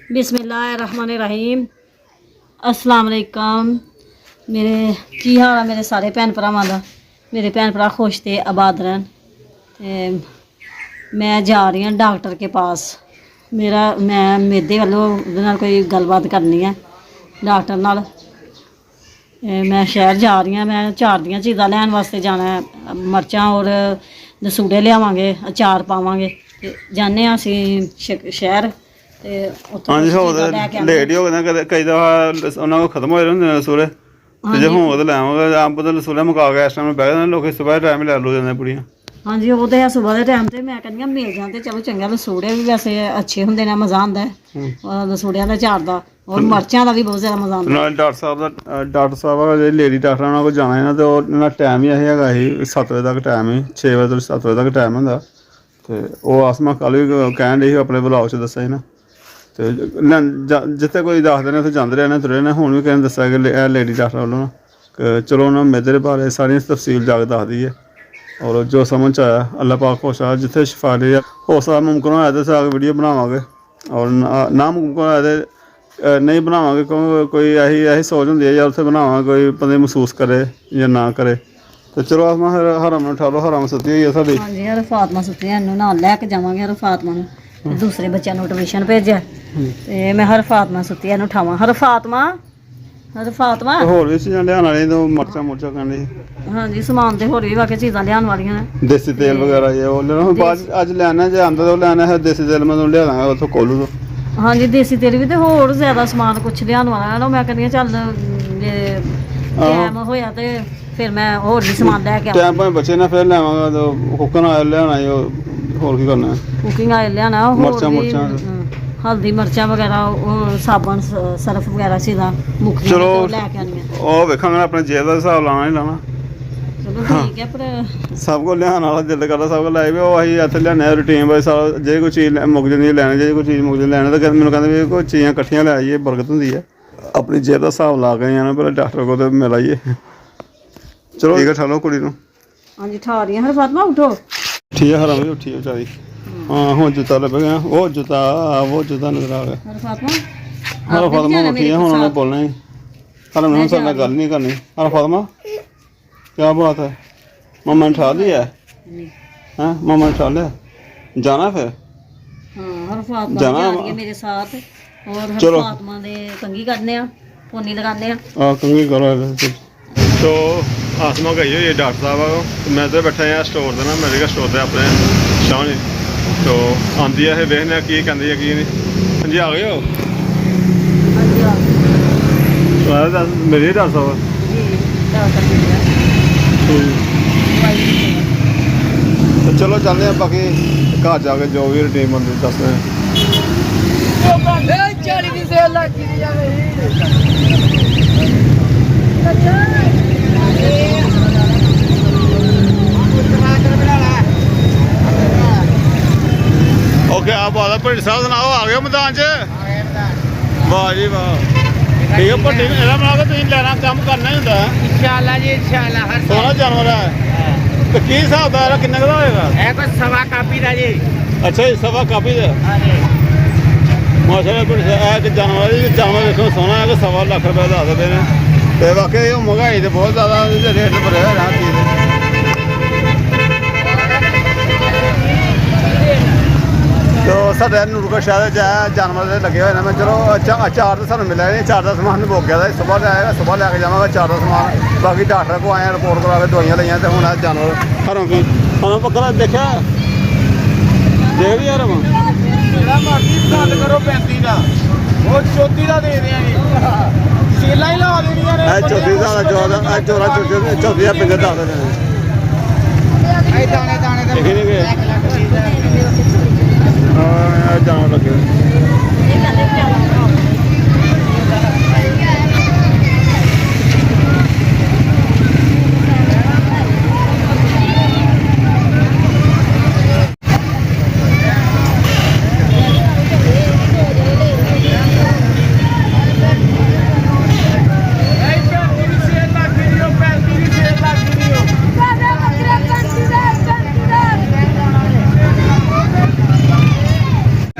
बिस्मिल्लाहिर्रहमानिर्रहीम। अस्सलाम वालेकुम। मेरे की हाल है मेरे सारे भैन भरावां दा। मेरे भैन भरा खुश ते आबाद रहन। मैं जा रही हूँ डॉक्टर के पास। मैं मेदे वालों उहदे नाल कोई गलबात करनी है डॉक्टर नाल। मैं शहर जा रही हूँ। मैं अचार दियां चीज़ां लैन वास्ते जाना है। मर्चां और दसूड़े लियावांगे, अचार पावांगे ते जाने असीं शहर। हाँ जी, हो लेट ही हो गए कई दफा उन्होंने को खत्म हो जाते होंगे रसूले। हाँ जे जी, होंगे तो लैवांगे अंब तो रसूले मुका के इस टाइम बह जाते लोग सुबह टाइम लै लो जाते बुढ़ियां। हाँ जी, वो तो है सुबह के टाइम ते मैं कहनी मिल जाते चलो चंगा। लसूड़े भी वैसे अच्छे होंगे ने, मज़ा आंदा है लसूड़ियां दे अचार दा और मर्चां दा भी बहुत ज़्यादा मज़ा आंदा है। डॉक्टर साहब लेडी डॉक्टर उन्होंने को जाना है ना, तो उन्होंने टाइम ही है ही 7 बजे तक टाइम ही 6 बजे तो 7 बजे तक टाइम होंगे। तो वो अस मैं कल भी कह रही अपने ब्लॉग च दस्सेआ ही ना। तो जिते कोई दसदे ने उत्थे जाते रहे तुरे ने। हूँ भी किसी ने दस्सेआ कि लेडी डॉक्टर वालों ना चलो उन्होंने मेदे दे बारे सारी तफसील जाके दस दी है। और जो समझ आया अल्लाह पाक खुश आ जिथे शफा दी है। हो सकता मुमकिन होया तो आगे वीडियो बनावांगे और ना मुमकिन होया तो नहीं बनावांगे, क्योंकि कोई ऐसी सोच होंगी है यार उत्थे बनावांगे कोई बंदे महसूस करे या ना करे। तो चलो अस हरम उठालो, हरम सुत्ती हुई है साडी। हाँ जी, हर फातमा सुत्ती है, नाल लैके जावांगे हर फातमा नूं। दूसरे बच्चों ने ट्यूशन भेजा ते मैं हर फातमा सुत्ती है उठावां। हर फातमा होर भी चीज़ां लियान वालियां तो मर्चां मुर्चां कहने। हाँ जी, समान तो होर भी बाकी चीज़ां लियान वालियां ने। देसी तेल वगैरह ये वो लेना बाद अज लैना जे आंदा तो लैना है। देसी तेल मैं तुहानूं लिया दांगा उत्थों कोलू तो। हाँ जी, देसी तेल भी तो होर ज़्यादा समान कुछ लियान वाला है ना। मैं कहनी चल जे टाइम होया ते फिर मैं होर भी समान लैके टाइम भावें बचे ना फिर लैवांगा। तो कुकिंग ऑयल लियाना है, होर की करना है। कुकिंग ऑयल लियाना होर मर्चां भी मुर्चां हल्दी मिर्चां वगैरह और साबन सर्फ वगैरह चीज़ां मुक्कियां चलो ते लैके आनियां। ਉਹ ਵੇਖਾਂਗੇ अपने जेब का हिसाब लाना ही लाना। चलो ठीक है पर सब को लियान वाला दिल करदा सब को लै भी वो असीं इत्थे लियाने रूटीन बाई सारा जे कोई चीज़ मुक जांदी लैने जे कोई चीज़ मुक जांदी लैने। तो मैनूं कहंदे भी कोई चीज़ां कट्ठियां लै आइए बरकत हुंदी है। अपनी जेब का हिसाब ला के आना पहले डॉक्टर को तो मिल आइए। चलो ठीक है, ठा लो कुड़ी नूं। हाँ जी, ठा रही हर फातमा उठो। ठीक है, हराम भी उठी है बेचारी। हाँ हुण जूता लभ गया, वो जूता नजर आ गया। हर फातमा हर फातमा उठी है, हुण उन्हें बोलना ही हरम ने सारे गल नहीं करनी। हर फातमा क्या बात है, मम्मा ने ठा लिया है? मम्मा ने ठा लिया, जाना फिर? हाँ, हर फातमा जाना जा रही है मेरे साथ और हर चलो फातमा दे कंघी करने आ, पोनी लगाने आ। कंघी करो। तो आसमा गई हुई है डॉक्टर साहब को। मैं तो बैठा यहाँ स्टोर से ना, मेडिकल स्टोर से अपने शाह। तो आंदी है देखने की कहती है की नहीं। हाँ जी, आ गए हो? मेरी डॉक्टर साहब तो चलो चलते हैं बाकी घर जाके जो भी रूटीन बनती दस हैं। ओके आप बात भट्टी साहब सुनाओ, आ गए मैदान च? वाह जी वाह, ठीक है। भट्टी एह्दा मतलब तुसीं लैना कम्म करना ही होंदा है इंशाल्लाह जी, इंशाल्लाह हर सोहना जानवर है। तो की हिसाब दा किन्ने का होएगा? कोई सवा कापी दा जी। अच्छा जी, सवा कापी दे माशाल्लाह। भट्टी साहब जानवर देखो सोहना है कि 1.25 लाख रुपये दस पे ने। तो वाकई महंगाई तो बहुत ज़्यादा रेट पर है हर चीज़। तो साढ़े नूरगढ़ शहर जानवर लगे हुए हैं। मैं चलो अचार तो सानू मिला नहीं, अचार का समान मुक गया था। सुबह आएगा, सुबह लैके जावांगा अचार का समान। बाकी डॉक्टर को आए रिपोर्ट करा के दवाइयां लियां तो हूँ जानवर हरों की हरों पक्का देखा देख भी हरम करो 35 का वो 34 का दे रहे हैं जी। सीला ही ला देनियां ने 34 का चौरा 34 पिंजर दस देने दाने दाने देखे नहीं गए जानवर लगे।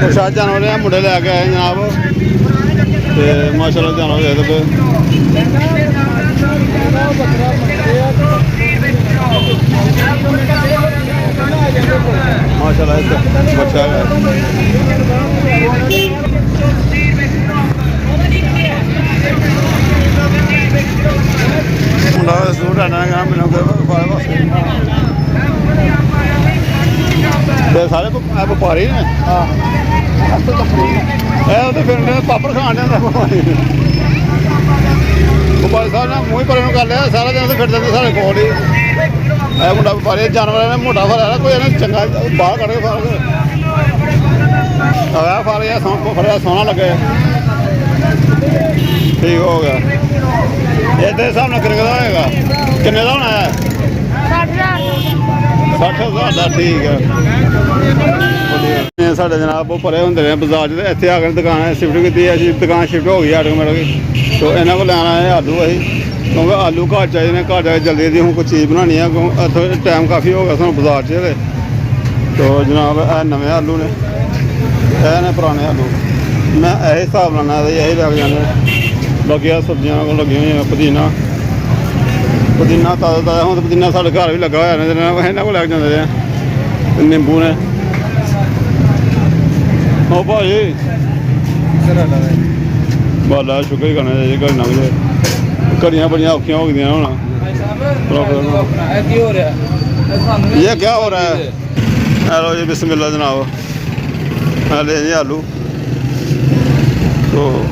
ਪ੍ਰਸ਼ਾਦ ਜਾਨਵਰ ਆ ਮੁੰਡੇ ਲੈ ਕੇ ਆਏ ਜਨਾਬ ਤੇ ਮਾਸ਼ਾਅੱਲਾ ਜਾਨਵਰ ਦੇ ਤੇ ਮਾਸ਼ਾਅੱਲਾ ਇੱਕ ਬੱਚਾ ਹੈ ਮੁੰਡਾ ਸੂਟ ਆਣਾ ਗਾ ਮੈਨੂੰ ਤੇ ਸਾਰੇ ਵਪਾਰੀ ਨੇ ਇਹ ਉਹਦੇ ਫਿਰ ਪਾਪੜ ਖਾਣ ਜਾਂਦਾ ਵਪਾਰੀ ਸਾਹਿਬ ਨੇ ਮੂੰਹ ਹੀ ਪਰੇ ਨੂੰ ਕਰ ਲਿਆ ਸਾਰਾ ਦਿਨ ਫਿਰ ਜਾਂਦੇ ਸਾਡੇ ਕੋਲ ਹੀ ਇਹ ਮੁੰਡਾ ਵਪਾਰੀ ਜਾਨਵਰਾਂ ਨੇ ਮੋਟਾ ਫੜਿਆ ਕੋਈ ਇਹਨੇ ਚੰਗਾ ਬਾਹਰ ਕੱਢ ਕੇ ਫੜ ਫੜਿਆ ਸੋਹਣਾ ਲੱਗੇ ਠੀਕ ਹੋ ਗਿਆ ਇਹਦੇ ਹਿਸਾਬ ਨਾਲ ਕਿੰਨੇ ਦਾ ਹੋਏਗਾ ਕਿੰਨੇ ਦਾ ਹੋਣਾ ਹੈ 60,000 ਦਾ ਠੀਕ ਹੈ ਸਾਡੇ ਜਨਾਬ ਉਹ ਭਰੇ ਹੁੰਦੇ ਨੇ ਬਾਜ਼ਾਰ 'ਚ ਇੱਥੇ ਆ ਕੇ ਦੁਕਾਨ ਸ਼ਿਫਟ ਕੀਤੀ ਅਸੀਂ ਦੁਕਾਨ ਸ਼ਿਫਟ ਹੋ ਗਈ ਆਟੋਮੈਟਿਕ ਤੋਂ ਇਹਨਾਂ ਕੋਲ ਲੈਣਾ ਹੈ ਆਲੂ ਅਸੀਂ ਕਿਉਂਕਿ ਆਲੂ ਘਰ ਚਾਹੀਦੇ ਨੇ ਘਰ ਜਾ ਕੇ ਜਲਦੀ ਦੀ ਹੁਣ ਕੋਈ ਚੀਜ਼ ਬਣਾਉਣੀ ਹੈ ਇੱਥੋਂ ਟਾਈਮ ਕਾਫੀ ਹੋ ਗਿਆ ਸਾਨੂੰ ਬਾਜ਼ਾਰ 'ਚ ਇਹਦੇ ਤੋਂ ਜਨਾਬ ਇਹ ਨਵੇਂ ਆਲੂ ਨੇ ਇਹ ਨੇ ਪੁਰਾਣੇ ਆਲੂ ਮੈਂ ਇਹ ਹਿਸਾਬ ਲਾਉਣਾ ਇਹੀ ਲੱਗ ਜਾਂਦੇ ਬਾਕੀ ਆ ਸਬਜ਼ੀਆਂ ਕੋਲ ਲੱਗੀਆਂ ਹੋਈਆਂ ਪੁਦੀਨਾ ਤਾਜ਼ਾ ਹੁਣ ਪੁਦੀਨਾ ਸਾਡੇ ਘਰ ਵੀ ਲੱਗਾ ਹੋਇਆ ਨੇ ਇਹਨਾਂ ਕੋਲ ਲੱਗ ਜਾਂਦੇ ਆ ਨਿੰਬੂ ਨੇ ਉਹ ਭਾਜੀ ਬਾਲਾ ਸ਼ੁਕਰ ਹੀ ਕਰਨਾ ਜੇ ਘਰ ਲੰਘ ਜਾਏ ਘੜੀਆਂ ਬੜੀਆਂ ਔਖੀਆਂ ਹੋ ਗਈਆਂ ਹੁਣ ਕੀ ਹੋ ਰਿਹਾ ਇਹ ਕੀ ਹੋ ਰਿਹਾ ਹੈ ਹੈਲੋ ਜੀ ਬਿਸਮਿल्लाह जनाब ले जी आलू तो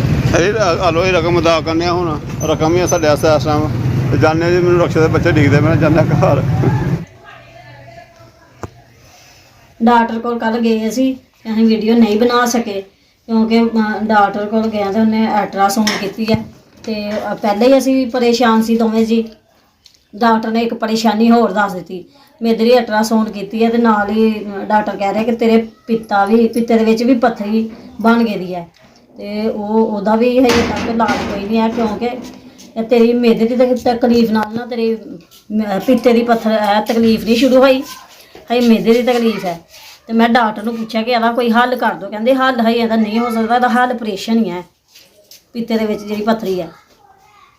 आलू की रकम अदा करने ਹੁਣ रकम ही ਸਾਡੇ ਇਸ ਟਾਈਮ ਜਾਣੇ ਜੀ ਮੈਨੂੰ ਰਕਸ਼ੇ ਦੇ ਬੱਚੇ ਡਿੱਗਦੇ ਮੈਂ ਜਾਂਦਾ ਘਰ ਡਾਕਟਰ ਕੋਲ ਕੱਲ ਗਏ ਸੀ ਅਸੀਂ ਵੀਡੀਓ ਨਹੀਂ ਬਣਾ ਸਕੇ ਕਿਉਂਕਿ ਡਾਕਟਰ ਕੋਲ ਗਿਆ ਤੇ ਉਹਨੇ ਅਲਟਰਾਸਾਊਂਡ ਕੀਤੀ ਹੈ ਤੇ ਪਹਿਲੇ ਹੀ ਅਸੀਂ ਪਰੇਸ਼ਾਨ ਸੀ ਦੋਵੇਂ ਜੀ ਡਾਕਟਰ ਨੇ ਇੱਕ ਪਰੇਸ਼ਾਨੀ ਹੋਰ ਦੱਸ ਦਿੱਤੀ ਮੇਰੀ ਅਲਟਰਾਸਾਊਂਡ ਕੀਤੀ ਹੈ ਤੇ ਨਾਲ ਹੀ ਡਾਕਟਰ ਕਹਿ ਰਿਹਾ ਕਿ ਤੇਰੇ ਪਿੱਤੇ ਦੇ ਵਿੱਚ ਵੀ ਪੱਥਰੀ ਬਣ ਗਈ ਦੀ ਹੈ ਤੇ ਉਹਦਾ ਵੀ ਹਜੇ ਤੱਕ ਇਲਾਜ ਕੋਈ ਨਹੀਂ ਹੈ ਕਿਉਂਕਿ ਤੇਰੀ ਮਿਹਦੇ ਦੀ ਤਕਲੀਫ ਨਾਲ ਨਾ ਤੇਰੀ ਪਿੱਤੇ ਦੀ ਤਕਲੀਫ ਨਹੀਂ ਸ਼ੁਰੂ ਹੋਈ ਹਜੇ ਮਿਹਦੇ ਦੀ ਤਕਲੀਫ ਹੈ ਤੇ ਮੈਂ ਡਾਕਟਰ ਨੂੰ ਪੁੱਛਿਆ ਕਿ ਇਹਦਾ ਕੋਈ ਹੱਲ ਕਰ ਦਿਓ ਕਹਿੰਦੇ ਹੱਲ ਹਜੇ ਇਹਦਾ ਨਹੀਂ ਹੋ ਸਕਦਾ ਇਹਦਾ ਹੱਲ ਆਪਰੇਸ਼ਨ ਹੀ ਹੈ ਪਿੱਤੇ ਦੇ ਵਿੱਚ ਜਿਹੜੀ ਪੱਥਰੀ ਹੈ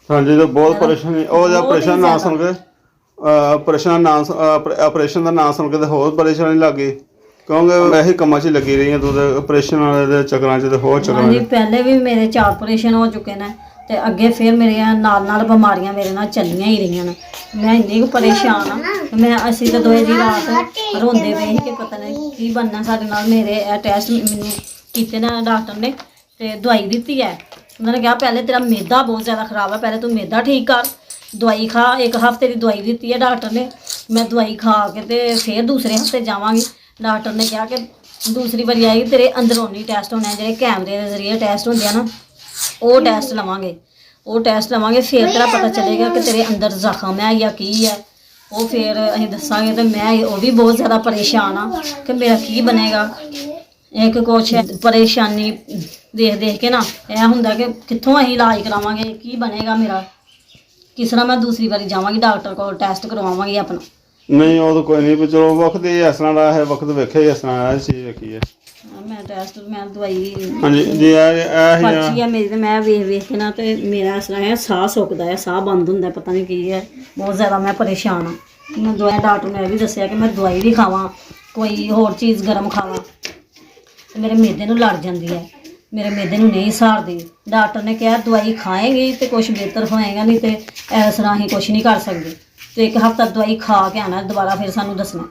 ਹਾਂਜੀ ਤਾਂ ਬਹੁਤ ਪਰੇਸ਼ਾਨੀ ਉਹ ਜਿਹਾ ਆਪਰੇਸ਼ਨ ਨਾ ਸੁਣ ਕੇ ਆਪਰੇਸ਼ਨ ਦਾ ਨਾਂ ਸੁਣ ਕੇ ਤੇ ਹੋਰ ਪਰੇਸ਼ਾਨੀ ਲੱਗ ਗਈ ਕਿਉਂਕਿ ਮੈਂ ਇਹੀ ਕੰਮਾਂ 'ਚ ਲੱਗੀ ਰਹੀ ਹਾਂ ਤੂੰ ਤੇ ਆਪਰੇਸ਼ਨ ਵਾਲੇ ਦੇ ਚੱਕਰਾਂ 'ਚ ਤੇ ਹੋਰ ਚੱਕਰਾਂ ਹਾਂਜੀ ਪਹਿਲੇ ਵੀ ਮੇਰੇ 4 ਆਪਰੇਸ਼ਨ ਹੋ ਚੁੱਕੇ ਨੇ ਤੇ ਅੱਗੇ ਫਿਰ ਮੇਰੀਆਂ ਨਾਲ ਬਿਮਾਰੀਆਂ ਮੇਰੇ ਨਾਲ ਚੱਲੀਆਂ ਹੀ ਰਹੀਆਂ ਨੇ ਮੈਂ ਇੰਨੀ ਕੁ ਪਰੇਸ਼ਾਨ ਆ ਅਸੀਂ ਤਾਂ ਦੋਏ ਦੀ ਰਾਤ ਰੋਂਦੇ ਪਏ ਕਿ ਪਤਾ ਨਹੀਂ ਕੀ ਬਣਨਾ ਸਾਡੇ ਨਾਲ ਮੇਰੇ ਇਹ ਟੈਸਟ ਮੈਨੂੰ ਕੀਤੇ ਨਾ ਡਾਕਟਰ ਨੇ ਤੇ ਦਵਾਈ ਦਿੱਤੀ ਹੈ ਉਹਨਾਂ ਨੇ ਕਿਹਾ ਪਹਿਲੇ ਤੇਰਾ ਮਿਹਦਾ ਬਹੁਤ ਜ਼ਿਆਦਾ ਖਰਾਬ ਹੈ ਪਹਿਲੇ ਤੂੰ ਮਿਹਦਾ ਠੀਕ ਕਰ ਦਵਾਈ ਖਾ 1 ਹਫ਼ਤੇ ਦੀ ਦਵਾਈ ਦਿੱਤੀ ਹੈ ਡਾਕਟਰ ਨੇ ਮੈਂ ਦਵਾਈ ਖਾ ਕੇ ਤੇ ਫਿਰ ਦੂਸਰੇ ਹਫ਼ਤੇ ਜਾਵਾਂਗੀ ਡਾਕਟਰ ਨੇ ਕਿਹਾ ਕਿ ਦੂਸਰੀ ਵਾਰੀ ਆਏਗੀ ਤੇਰੇ ਅੰਦਰੂਨੀ ਟੈਸਟ ਹੋਣੇ ਜਿਹੜੇ ਕੈਮਰੇ ਦੇ ਜ਼ਰੀਏ ਟੈਸਟ ਹੁੰਦੇ ਆ ਨਾ ਉਹ ਟੈਸਟ ਲਵਾਂਗੇ ਫਿਰ ਤੇਰਾ ਪਤਾ ਚੱਲੇਗਾ ਕਿ ਤੇਰੇ ਅੰਦਰ ਜ਼ਖਮ ਹੈ ਜਾਂ ਕੀ ਹੈ ਉਹ ਫਿਰ ਅਸੀਂ ਦੱਸਾਂਗੇ ਤੇ ਮੈਂ ਉਹ ਵੀ ਬਹੁਤ ਜ਼ਿਆਦਾ ਪਰੇਸ਼ਾਨ ਆ ਕਿ ਮੇਰਾ ਕੀ ਬਣੇਗਾ ਇੱਕ ਕੁਛ ਪਰੇਸ਼ਾਨੀ ਦੇਖ ਕੇ ਨਾ ਇਹ ਹੁੰਦਾ ਕਿ ਕਿੱਥੋਂ ਅਸੀਂ ਇਲਾਜ ਕਰਾਵਾਂਗੇ ਕੀ ਬਣੇਗਾ ਮੇਰਾ ਕਿਸ ਤਰ੍ਹਾਂ ਮੈਂ ਦੂਸਰੀ ਵਾਰੀ ਜਾਵਾਂਗੀ ਡਾਕਟਰ ਕੋਲ ਟੈਸਟ ਕਰਵਾਵਾਂਗੀ ਆਪਣਾ ਨਹੀਂ ਉਹ ਤਾਂ ਕੋਈ ਨਹੀਂ ਪਰ ਚਲੋ ਵਕਤ ਹੀ ਇਸ ਤਰ੍ਹਾਂ ਦਾ ਹੈ ਵਕਤ ਵੇਖਿਆ ਹੀ ਇਸ ਤਰ੍ਹਾਂ ਇਹ ਚੀਜ਼ ਵੇਖੀ ਹੈ ਮੈਂ ਟੈਸਟ ਮੈਂ ਦਵਾਈ ਹਾਂਜੀ ਜੀ ਇਹ ਪਰਚੀ ਆ ਮੇਰੀ ਤੇ ਮੈਂ ਵੇਖ ਕੇ ਨਾ ਤੇ ਮੇਰਾ ਇਸ ਤਰ੍ਹਾਂ ਹੈ ਸਾਹ ਸੁੱਕਦਾ ਹੈ ਸਾਹ ਬੰਦ ਹੁੰਦਾ ਪਤਾ ਨਹੀਂ ਕੀ ਹੈ ਬਹੁਤ ਜ਼ਿਆਦਾ ਮੈਂ ਪਰੇਸ਼ਾਨ ਹਾਂ ਮੈਂ ਦਵਾਈ ਡਾਕਟਰ ਨੇ ਇਹ ਵੀ ਦੱਸਿਆ ਕਿ ਮੈਂ ਦਵਾਈ ਵੀ ਖਾਵਾਂ ਕੋਈ ਹੋਰ ਚੀਜ਼ ਗਰਮ ਖਾਵਾਂ ਤੇ ਮੇਰੇ ਮਿਹਦੇ ਨੂੰ ਲੜ ਜਾਂਦੀ ਹੈ ਮੇਰੇ ਮਿਹਦੇ ਨੂੰ ਨਹੀਂ ਸਹਾਰਦੀ ਡਾਕਟਰ ਨੇ ਕਿਹਾ ਦਵਾਈ ਖਾਏਗੀ ਤੇ ਕੁਝ ਬਿਹਤਰ ਹੋਏਗਾ ਨਹੀਂ ਤੇ ਇਸ ਤਰ੍ਹਾਂ ਹੀ ਕੁਝ ਨਹੀਂ ਕਰ ਸਕਦੇ ਤੇ 1 ਹਫ਼ਤਾ ਦਵਾਈ ਖਾ ਕੇ ਆਣਾ ਦੁਬਾਰਾ ਫਿਰ ਸਾਨੂੰ ਦੱਸਣਾ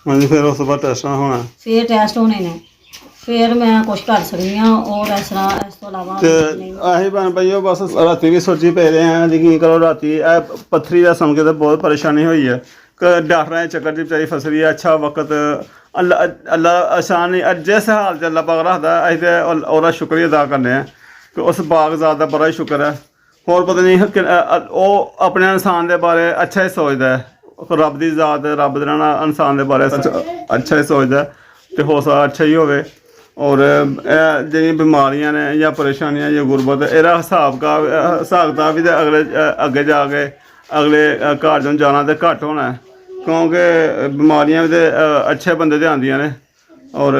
ਹਾਂਜੀ ਫਿਰ ਉਸ ਤੋਂ ਬਾਅਦ ਟੈਸਟ ਹੋਣਾ ਫਿਰ ਟੈਸਟ ਹੋਣੇ ਨੇ ਫਿਰ ਮੈਂ ਕੁਝ ਕਰ ਸਕਦੀ ਹਾਂ ਔਰ ਇਸ ਤਰ੍ਹਾਂ ਇਸ ਤੋਂ ਇਲਾਵਾ ਤੇ ਆਹੀ ਬਣ ਪਈਓ ਬਸ ਰਾਤੀ ਵੀ ਸੋਚੀ ਪਏ ਰਹੇ ਹਾਂ ਯਕੀਨ ਕਰੋ ਰਾਤੀ ਇਹ ਪੱਥਰੀ ਦਾ ਸੁਣ ਕੇ ਤਾਂ ਬਹੁਤ ਪਰੇਸ਼ਾਨੀ ਹੋਈ ਹੈ ਕਿ ਡਾਕਟਰਾਂ ਦੇ ਚੱਕਰ 'ਚ ਵਿਚਾਰੀ ਫਸ ਰਹੀ ਹੈ ਅੱਛਾ ਵਕਤ ਅੱਲਾ ਆਸਾਨ ਨਹੀਂ ਜਿਸ ਹਾਲ 'ਚ ਅੱਲਾ ਪਾਕ ਰੱਖਦਾ ਅਸੀਂ ਤਾਂ ਉਹਦਾ ਸ਼ੁਕਰੀਆ ਅਦਾ ਕਰਨੇ ਆ ਕਿ ਉਸ ਬਾਗਜ਼ਾਤ ਦਾ ਬੜਾ ਹੀ ਸ਼ੁਕਰ ਹੈ ਹੋਰ ਪਤਾ ਨਹੀਂ ਉਹ ਆਪਣੇ ਇਨਸਾਨ ਦੇ ਬਾਰੇ ਅੱਛਾ ਹੀ ਸੋਚਦਾ ਹੈ ਰੱਬ ਦੀ ਜ਼ਾਤ ਰੱਬ ਦੇ ਨਾਲ ਇਨਸਾਨ ਦੇ ਬਾਰੇ ਅੱਛਾ ਹੀ ਸੋਚਦਾ ਤੇ ਹੌਸਲਾ ਅੱਛਾ ਹੀ ਹੋਵੇ ਔਰ ਇਹ ਜਿਹੜੀਆਂ ਬਿਮਾਰੀਆਂ ਨੇ ਜਾਂ ਪਰੇਸ਼ਾਨੀਆਂ ਜਾਂ ਗੁਰਬਤ ਇਹਦਾ ਹਿਸਾਬ ਕਿਤਾਬ ਵੀ ਤਾਂ ਅੱਗੇ ਜਾ ਕੇ ਅਗਲੇ ਘਰ ਜਾਣਾ ਤਾਂ ਘੱਟ ਹੋਣਾ ਕਿਉਂਕਿ ਬਿਮਾਰੀਆਂ ਵੀ ਤਾਂ ਅੱਛੇ ਬੰਦੇ 'ਤੇ ਆਉਂਦੀਆਂ ਨੇ ਔਰ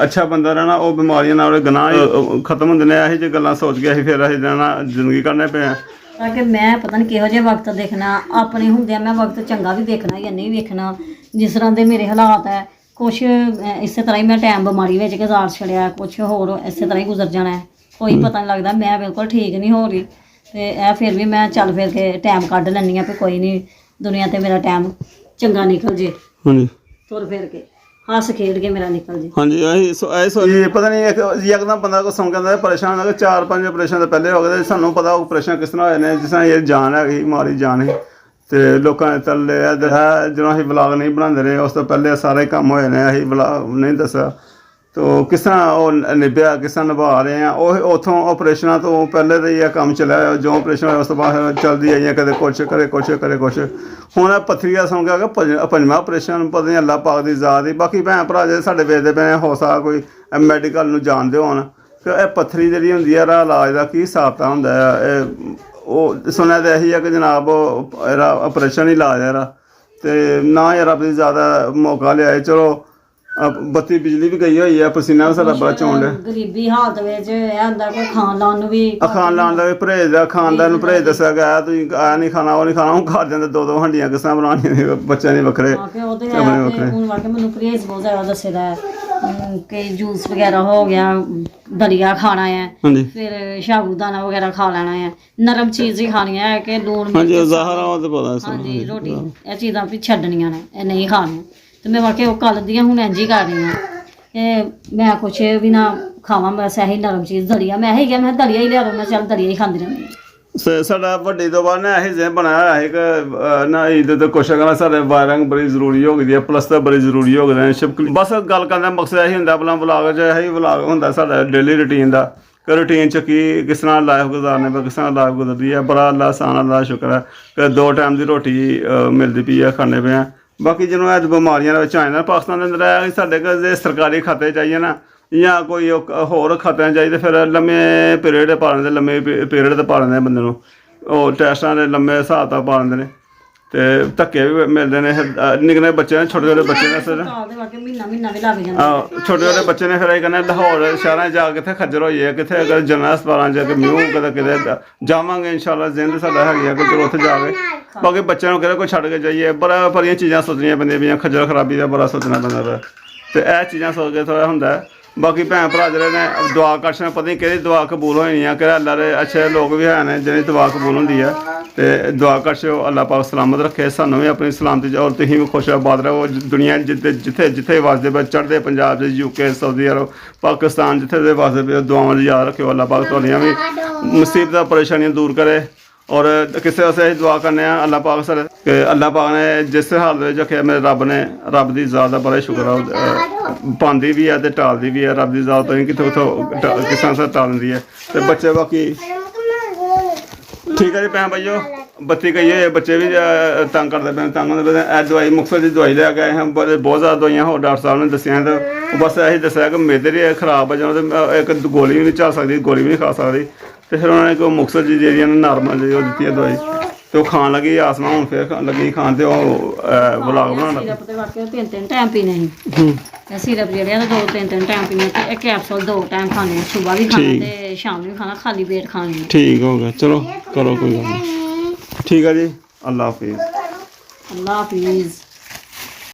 ਅੱਛਾ ਬੰਦਾ ਰਹਿਣਾ, ਉਹ ਬਿਮਾਰੀਆਂ ਨਾਲ ਗੁਨਾਹ ਖਤਮ ਹੁੰਦੇ ਨੇ। ਇਹੋ ਜਿਹੀ ਗੱਲਾਂ ਸੋਚ ਕੇ ਅਸੀਂ ਫਿਰ ਅਸੀਂ ਰਹਿਣਾ ਜ਼ਿੰਦਗੀ ਕਰਨੇ ਪਏ ਆ। ਤਾਂ ਕਿ ਮੈਂ ਪਤਾ ਨਹੀਂ ਕਿਹੋ ਜਿਹਾ ਵਕਤ ਦੇਖਣਾ, ਆਪਣੇ ਹੁੰਦਿਆਂ ਮੈਂ ਵਕਤ ਚੰਗਾ ਵੀ ਦੇਖਣਾ ਜਾਂ ਨਹੀਂ ਵੇਖਣਾ। ਜਿਸ ਤਰ੍ਹਾਂ ਦੇ ਮੇਰੇ ਹਾਲਾਤ ਹੈ, ਕੁਛ ਇਸੇ ਤਰ੍ਹਾਂ ਹੀ ਮੈਂ ਟਾਈਮ ਬਿਮਾਰੀ ਵਿੱਚ ਗੁਜ਼ਾਰ ਛੜਿਆ, ਕੁਛ ਹੋਰ ਇਸੇ ਤਰ੍ਹਾਂ ਹੀ ਗੁਜ਼ਰ ਜਾਣਾ ਹੈ, ਕੋਈ ਪਤਾ ਨਹੀਂ ਲੱਗਦਾ। ਮੈਂ ਬਿਲਕੁਲ ਠੀਕ ਨਹੀਂ ਹੋ ਰਹੀ, ਤੇ ਇਹ ਫਿਰ ਵੀ ਮੈਂ ਚੱਲ ਫਿਰ ਕੇ ਟਾਈਮ ਕੱਢ ਲੈਂਦੀ ਹਾਂ ਵੀ ਕੋਈ ਨਹੀਂ, ਦੁਨੀਆ ਤੇ ਮੇਰਾ ਟਾਈਮ ਚੰਗਾ ਨਿਕਲ ਜੇ, ਹਾਂਜੀ ਤੁਰ ਫਿਰ ਕੇ ਹੱਸ ਖੇਡ ਕੇ ਮੇਰਾ ਨਿਕਲ ਜੇ। ਹਾਂਜੀ ਇਹ ਸੋਚੀ ਪਤਾ ਨਹੀਂ ਇੱਕਦਮ ਬੰਦਾ ਕੋ ਸੌਂ ਜਾਂਦਾ ਪਰੇਸ਼ਾਨ ਹੋ ਗਿਆ। 4-5 ਆਪਰੇਸ਼ਨ ਤੋਂ ਪਹਿਲੇ ਹੋ ਗਏ ਤੇ ਸਾਨੂੰ ਪਤਾ ਆਪਰੇਸ਼ਨ ਕਿਸ ਤਰ੍ਹਾਂ ਹੋਏ ਨੇ, ਜਿਸ ਤਰ੍ਹਾਂ ਇਹ ਜਾਨ ਹੈਗੀ, ਮਾਰੀ ਜਾਨ ਹੈ। ਤੇ ਲੋਕਾਂ ਨੇ ਥੱਲੇ ਜਦੋਂ ਅਸੀਂ ਵਲਾਗ ਨਹੀਂ ਬਣਾਉਂਦੇ ਰਹੇ, ਉਸ ਤੋਂ ਪਹਿਲੇ ਸਾਰੇ ਕੰਮ ਹੋਏ ਨੇ, ਅਸੀਂ ਵਲਾਗ ਨਹੀਂ ਦੱਸਿਆ। ਤੋ ਕਿਸ ਤਰ੍ਹਾਂ ਉਹ ਨਿਭਿਆ, ਕਿਸ ਤਰ੍ਹਾਂ ਨਿਭਾ ਰਹੇ ਆ। ਉਹ ਉੱਥੋਂ ਆਪਰੇਸ਼ਨਾਂ ਤੋਂ ਪਹਿਲੇ ਦਾ ਹੀ ਇਹ ਕੰਮ ਚੱਲਿਆ। ਜੋ ਆਪਰੇਸ਼ਨ ਹੋਇਆ ਉਸ ਤੋਂ ਬਾਅਦ ਚੱਲਦੀ ਆਈਆਂ, ਕਦੇ ਕੁਛ ਕਰੇ ਕੁਛ ਕਰੇ ਕੁਛ। ਹੁਣ ਇਹ ਪੱਥਰੀ ਦਾ ਸੌਂ ਗਿਆ ਕਿ ਪੰਜਵਾਂ ਆਪਰੇਸ਼ਨ, ਪਤਾ ਨਹੀਂ ਅੱਲਾ ਪਾਕ ਦੀ ਜ਼ਾਤ ਹੀ। ਬਾਕੀ ਭੈਣ ਭਰਾ ਜੇ ਸਾਡੇ ਵੇਖਦੇ ਪਏ ਹੋ ਸਕਦਾ ਕੋਈ ਮੈਡੀਕਲ ਨੂੰ ਜਾਣਦੇ ਹੋਣ ਕਿ ਇਹ ਪੱਥਰੀ ਜਿਹੜੀ ਹੁੰਦੀ ਹੈ, ਇਹਦਾ ਇਲਾਜ ਦਾ ਕੀ ਹਿਸਾਬ ਤਾਂ ਹੁੰਦਾ ਹੈ। ਇਹ ਉਹ ਸੁਣਿਆ ਤਾਂ ਇਹੀ ਹੈ ਕਿ ਜਨਾਬ ਇਹਦਾ ਆਪਰੇਸ਼ਨ ਹੀ ਇਲਾਜ ਹੈ ਇਹਦਾ, ਅਤੇ ਨਾ ਹੀ ਰੱਬ ਦੀ ਜ਼ਿਆਦਾ ਮੌਕਾ ਲਿਆਏ। ਚਲੋ ਬੱਤੀ ਬਿਜਲੀ ਵੀ ਗਈ ਹੋਈ ਹੈ, ਪਸੀਨਾ ਵੀ ਸਾਡਾ ਬੜਾ ਚੋਣ ਡਿਆ। ਗਰੀਬੀ ਹਾਲਤ ਵਿੱਚ ਇਹ ਹੁੰਦਾ ਕਿ ਖਾਣ ਲਾਉਣ ਨੂੰ ਵੀ ਖਾਣ ਲਾਉਣ ਦਾ ਵੀ ਪਰਹੇਜ਼ ਦਾ, ਖਾਣ ਨੂੰ ਪਰਹੇਜ਼ ਦੱਸਿਆ ਗਿਆ। ਤੁਸੀਂ ਆਹ ਨਹੀਂ ਖਾਣਾ, ਉਹ ਨਹੀਂ ਖਾਣਾ। ਹੁਣ ਘਰ ਜਾਂਦੇ 2-2 ਹੰਡੀਆਂ ਕਿਸ ਤਰ੍ਹਾਂ ਬਣਾਉਣੀਆਂ ਬੱਚਿਆਂ ਦੇ ਵੱਖਰੇ, ਉਹਦੇ ਆਪਣੇ ਵੱਖਰੇ। ਹੁਣ ਵਾਕਿਆ ਮੈਨੂੰ ਪਰਹੇਜ਼ ਬਹੁਤ ਜ਼ਿਆਦਾ ਦੱਸੇਦਾ ਹੈ ਕਿ ਜੂਸ ਵਗੈਰਾ ਹੋ ਗਿਆ, ਦਲੀਆ ਖਾਣਾ ਹੈ, ਹਾਂਜੀ ਫਿਰ ਸਾਬੂਦਾਨਾ ਵਗੈਰਾ ਖਾ ਲੈਣਾ ਹੈ, ਨਰਮ ਚੀਜ਼ ਹੀ ਖਾਣੀ ਹੈ ਕਿ ਲੂਣ ਹਾਂਜੀ ਜ਼ਾਹਰ ਆ, ਉਹ ਤਾਂ ਪਤਾ। ਹਾਂਜੀ ਰੋਟੀ ਇਹ ਚੀਜ਼ਾਂ ਵੀ ਛੱਡਣੀਆਂ ਨੇ, ਇਹ ਨਹੀਂ ਖਾਣੀਆਂ। ਤੇ ਮੈਂ ਵਾਕਿਆ ਉਹ ਕੱਲ੍ਹ ਦੀਆਂ ਹੁਣ ਇੰਝ ਹੀ ਕਰ ਰਹੀ ਹਾਂ ਕਿ ਮੈਂ ਕੁਛ ਵੀ ਨਾ ਖਾਵਾਂ, ਬਸ ਇਹੀ ਨਰਮ ਚੀਜ਼ ਦਲੀਆ। ਮੈਂ ਇਹੀ ਕਿਹਾ ਮੈਂ ਦਲੀਆ ਹੀ ਲਿਆ ਦੋ, ਮੈਂ ਚੱਲ ਦਲੀਆ ਹੀ ਖਾਂਦੀ ਰਹਿੰਦੀ ਹਾਂ। ਸਾਡਾ ਵੱਡੀ ਤੋਂ ਬਾਅਦ ਨਾ ਇਹ ਜ਼ਿਹਨ ਬਣਾਇਆ ਹੋਇਆ ਹੈ ਕਿ ਨਾ ਈਦ ਤੇ ਕੁਛ ਕਰਨਾ, ਸਾਡੇ ਵਾਇਰਿੰਗ ਬੜੀ ਜ਼ਰੂਰੀ ਹੋ ਗਈ ਹੈ, ਪਲਸਤਰ ਬੜੀ ਜ਼ਰੂਰੀ ਹੋ ਗਏ ਨੇ, ਛਿਪਕਲੀ। ਬਸ ਗੱਲ ਕਰਨ ਦਾ ਮਕਸਦ ਇਹੀ ਹੁੰਦਾ, ਆਪਣਾ ਵਲਾਗ 'ਚ ਇਹੀ ਵਲਾਗ ਹੁੰਦਾ ਸਾਡਾ ਡੇਲੀ ਰੂਟੀਨ ਦਾ, ਕਿ ਰੂਟੀਨ 'ਚ ਕਿਸ ਤਰ੍ਹਾਂ ਲਾਈਫ ਗੁਜ਼ਾਰਨੇ ਪਏ, ਕਿਸ ਤਰ੍ਹਾਂ ਲਾਈਫ ਗੁਜ਼ਰਦੀ ਹੈ। ਬੜਾ ਅੱਲਾ ਆਸਾਨ, ਅੱਲਾ ਦਾ ਸ਼ੁਕਰ ਹੈ ਕਿ 2 ਟਾਈਮ ਦੀ ਰੋਟੀ ਮਿਲਦੀ ਪਈ ਹੈ, ਖਾਂਦੇ ਪਏ ਆ। ਬਾਕੀ ਜਦੋਂ ਅੱਜ ਬਿਮਾਰੀਆਂ ਦੇ ਵਿੱਚ ਆ ਜਾਂਦਾ, ਪਾਕਿਸਤਾਨ ਦੇ ਅੰਦਰ ਹੈ ਸਾਡੇ ਕੋਲ ਜੇ ਸਰਕਾਰੀ ਖਾਤੇ ਚਾਹੀਏ ਨਾ, ਜਾਂ ਕੋਈ ਹੋਰ ਖਾਤਿਆਂ ਚਾਹੀਦੇ, ਫਿਰ ਲੰਮੇ ਪੀਰੀਅਡ ਪਾ ਲੈਂਦੇ, ਲੰਮੇ ਪੀਰੀਅਡ 'ਤੇ ਪਾ ਲੈਂਦੇ ਬੰਦੇ ਨੂੰ। ਉਹ ਟੈਸਟਾਂ ਦੇ ਲੰਮੇ ਹਿਸਾਬ ਤਾਂ ਪਾ ਲੈਂਦੇ ਨੇ, ਅਤੇ ਧੱਕੇ ਵੀ ਮਿਲਦੇ ਨੇ। ਨਿੱਕੇ ਬੱਚੇ ਨੇ, ਛੋਟੇ ਬੱਚੇ ਨੇ ਸਰ, ਮਹੀਨਾ ਵੀ ਲੱਗ ਜਾਂਦਾ। ਛੋਟੇ ਬੱਚੇ ਨੇ ਫਿਰ ਇਹ ਕਹਿੰਦੇ ਲਾਹੌਰ ਸ਼ਹਿਰਾਂ 'ਚ ਜਾ ਕੇ ਕਿੱਥੇ ਖੱਜਰ ਹੋਈਏ, ਕਿੱਥੇ ਅਗਰ ਜਨਰਲ ਹਸਪਤਾਲਾਂ 'ਚ ਮਿਊ ਕਿਤੇ ਜਾਵਾਂਗੇ। ਇੰਸ਼ਾਅੱਲਾ ਜ਼ਿੰਦ ਸਾਡਾ ਹੈਗੀ ਆ ਕਿ ਚਲੋ ਉੱਥੇ ਜਾ ਕੇ। ਬਾਕੀ ਬੱਚਿਆਂ ਨੂੰ ਕਹਿੰਦੇ ਕੋਈ ਛੱਡ ਕੇ ਜਾਈਏ, ਬੜੀਆਂ ਚੀਜ਼ਾਂ ਸੋਚਣੀਆਂ ਪੈਂਦੀਆਂ ਪਈਆਂ, ਖੱਜਲ ਖਰਾਬੀ ਦਾ ਬੜਾ ਸੋਚਣਾ ਪੈਂਦਾ ਪਿਆ, ਅਤੇ ਇਹ ਚੀਜ਼ਾਂ ਸੋਚ ਕੇ ਥੋੜ੍ਹਾ ਹੁੰਦਾ। ਬਾਕੀ ਭੈਣ ਭਰਾ ਜਿਹੜੇ ਨੇ ਦੁਆ ਕਰਸ਼ਨ, ਪਤਾ ਨਹੀਂ ਕਿਹੜੀ ਦੁਆ ਕਬੂਲ ਹੋਣੀ ਆ, ਕਿਹੜਾ ਅੱਲਾ ਦੇ ਅੱਛੇ ਲੋਕ ਵੀ ਹੈ ਨੇ ਜਿਹਦੀ ਦੁਆ ਕਬੂਲ ਹੁੰਦੀ ਹੈ। ਅਤੇ ਦੁਆ ਕਰਸ਼ੋ ਅੱਲਾ ਪਾਕ ਸਲਾਮਤ ਰੱਖੇ ਸਾਨੂੰ ਵੀ ਆਪਣੀ ਸਲਾਮਤੀ 'ਚ, ਔਰ ਤੁਸੀਂ ਵੀ ਖੁਸ਼ ਆਬਾਦ ਰਹੋ। ਦੁਨੀਆ ਜਿੱਥੇ ਵਸਦੇ ਪਏ, ਚੜ੍ਹਦੇ ਪੰਜਾਬ 'ਚ, UK, ਸਾਊਦੀ ਅਰਬ, ਪਾਕਿਸਤਾਨ, ਜਿੱਥੇ ਦੇ ਵਸਦੇ ਪਏ, ਦੁਆਵਾਂ ਦੀ ਯਾਦ ਰੱਖਿਓ। ਅੱਲਾ ਪਾਕ ਤੁਹਾਡੀਆਂ ਵੀ ਮੁਸੀਬਤਾਂ ਪਰੇਸ਼ਾਨੀਆਂ ਦੂਰ ਕਰੇ। ਔਰ ਕਿਸੇ ਵਾਸਤੇ ਅਸੀਂ ਦੁਆ ਕਰਨੇ ਆ ਅੱਲਾ ਪਾਕ ਸਰ ਕਿ ਅੱਲਾ ਪਾਕ ਨੇ ਜਿਸ ਹਾਲ ਦੇ ਵਿੱਚ ਰੱਖਿਆ, ਮੇਰੇ ਰੱਬ ਦੀ ਜ਼ਾਤ ਦਾ ਬੜਾ ਸ਼ੁਕਰ ਆ। ਪਾਉਂਦੀ ਵੀ ਹੈ ਅਤੇ ਟਾਲਦੀ ਵੀ ਹੈ। ਰੱਬ ਦੀ ਜ਼ਾਤ ਤੋਂ ਕਿੱਥੋਂ ਕਿਸ ਤਰ੍ਹਾਂ ਟਾਲ ਦਿੰਦੀ ਹੈ। ਅਤੇ ਬੱਚੇ ਬਾਕੀ ਠੀਕ ਹੈ ਜੀ ਭੈਣ ਭਾਈਓ, ਬੱਤੀ ਗਈ ਹੋਈ, ਬੱਚੇ ਵੀ ਤੰਗ ਕਰਦੇ ਪਏ, ਤੰਗ ਹੁੰਦੇ ਪਏ। ਇਹ ਦਵਾਈ ਮੁਕਤਸਰ ਦੀ ਦਵਾਈ ਲੈ ਕੇ ਆਏ ਹਾਂ, ਬਹੁਤ ਜ਼ਿਆਦਾ ਦਵਾਈਆਂ ਹੋਰ ਡਾਕਟਰ ਸਾਹਿਬ ਨੇ ਦੱਸੀਆਂ, ਤਾਂ ਬਸ ਇਹੀ ਦੱਸਿਆ ਕਿ ਮੇਦੇ ਦੀ ਖਰਾਬ ਹੋ ਜਾਣਾ, ਅਤੇ ਇੱਕ ਗੋਲੀ ਵੀ ਨਹੀਂ ਚੱਲ ਸਕਦੀ, ਗੋਲੀ ਵੀ ਨਹੀਂ ਖਾ ਸਕਦੀ। ਅਤੇ ਫਿਰ ਉਹਨਾਂ ਨੇ ਕੋਈ ਮੁਕਤਸਰ ਦੀ ਜਿਹੜੀ ਨਾਰਮਲ ਜਿਹੜੀ ਉਹ ਦਿੱਤੀ ਹੈ ਦਵਾਈ, ਅਤੇ ਉਹ ਖਾਣ ਲੱਗੀ। ਆਸਮਾ ਹੁਣ ਫਿਰ ਲੱਗੀ ਖਾਣ, ਅਤੇ ਉਹ ਵਲਾਗ ਬਣਾਉਣ ਲੱਗੀ। ਸਿਰਪ ਤੇ ਵਾਕਿਆ 3-3 ਟਾਈਮ ਪੀਣੇ ਸੀ। ਇਹ ਸਿਰਪ ਜਿਹੜੇ ਆ 2-3 ਟਾਈਮ ਪੀਣੇ, ਤੇ ਇਹ ਕੈਪਸੂਲ 2 ਟਾਈਮ ਖਾਣੇ, ਸੁਬਾਹ ਵੀ ਖਾਣਾ ਤੇ ਸ਼ਾਮ ਨੂੰ ਵੀ ਖਾਣਾ, ਖਾਲੀ ਪੇਟ ਖਾਣੀ। ਠੀਕ ਹੋ ਗਿਆ, ਚਲੋ ਕਰੋ ਕੋਈ ਗੱਲ ਨਹੀਂ। ਠੀਕ ਹੈ ਜੀ, ਅੱਲਾ ਹਾਫਿਜ਼। ਅੱਲਾ ਹਾਫਿਜ਼।